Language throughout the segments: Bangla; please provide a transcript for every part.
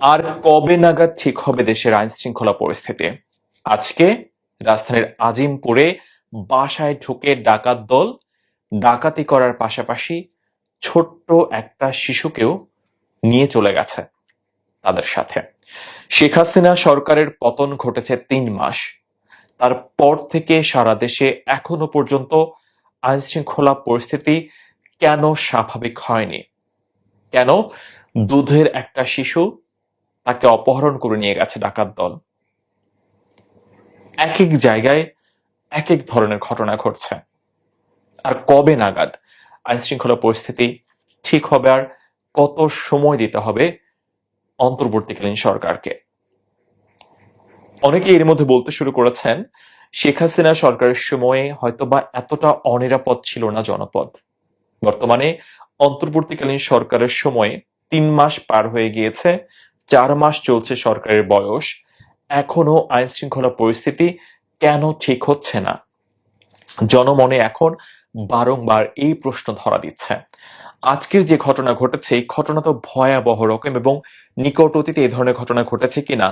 আর কবে নাগাদ ঠিক হবে দেশের আইন শৃঙ্খলা পরিস্থিতি? আজকে রাজধানীর আজিমপুরে বাসায় ঢুকে ডাকাত দল ডাকাতি করার পাশাপাশি ছোট্ট একটা শিশুকেও নিয়ে চলে গেছে তাদের সাথে। শেখ হাসিনা সরকারের পতন ঘটেছে ৩ মাস। তারপর থেকে সারা দেশে এখনো পর্যন্ত আইন শৃঙ্খলা পরিস্থিতি কেন স্বাভাবিক হয়নি? কেন দুধের একটা শিশু তাকে অপহরণ করে নিয়ে গেছে ডাকাত দল? এক এক জায়গায় এক এক ধরনের ঘটনা ঘটছে। আর কবে নাগাদ আইন শৃঙ্খলা পরিস্থিতি ঠিক হবে, আর কত সময় দিতে হবে অন্তর্বর্তীকালীন সরকারকে? অনেকে এর মধ্যে বলতে শুরু করেছেন, শেখ হাসিনা সরকারের সময়ে হয়তোবা এতটা অনিরাপদ ছিল না জনপদ। বর্তমানে অন্তর্বর্তীকালীন সরকারের সময়ে ৩ মাস পার হয়ে গিয়েছে, ৪ মাস চলছে সরকারের বয়স, এখনো আইন শৃঙ্খলা পরিস্থিতি কেন ঠিক হচ্ছে না? জনমনে এখন বারংবার এই প্রশ্ন ধরা দিচ্ছে। আজকের যে ঘটনা ঘটেছে, এই ঘটনা তো ভয়াবহ রকম, এবং নিকট অতীতে এই ধরনের ঘটনা ঘটেছে কিনা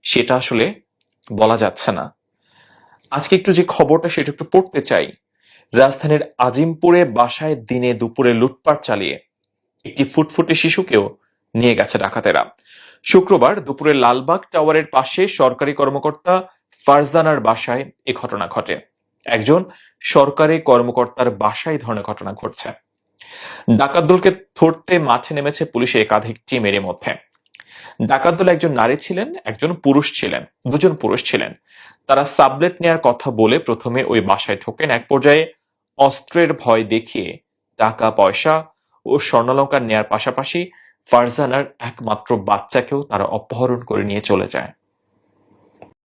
সেটা আসলে বলা যাচ্ছে না। আজকে একটু যে খবরটা সেটা একটু পড়তে চাই। রাজধানীর আজিমপুরে বাসায় দিনে দুপুরে লুটপাট চালিয়ে একটি ফুটফুটে শিশুকেও নিয়ে গেছে ডাকাতেরা। শুক্রবার দুপুরে লালবাগ টাওয়ারের পাশে সরকারি কর্মকর্তা ফারজানার বাসায় এ ঘটনা ঘটে। একজন সরকারি কর্মকর্তার বাসায় ধরনের ঘটনা ঘটছে। ডাকাত দলকে ধরতে মাঠে নেমেছে পুলিশের একাধিক টিমের মধ্যে। ডাকাত দলে একজন নারী ছিলেন, একজন পুরুষ ছিলেন, দুজন পুরুষ ছিলেন। তারা সাবলেট নেয়ার কথা বলে প্রথমে ওই বাসায় ঢোকেন। এক পর্যায়ে অস্ত্রের ভয় দেখিয়ে টাকা পয়সা ও স্বর্ণালঙ্কার নেয়ার পাশাপাশি ফারজানার একমাত্র বাচ্চাকেও তারা অপহরণ করে নিয়ে চলে যায়।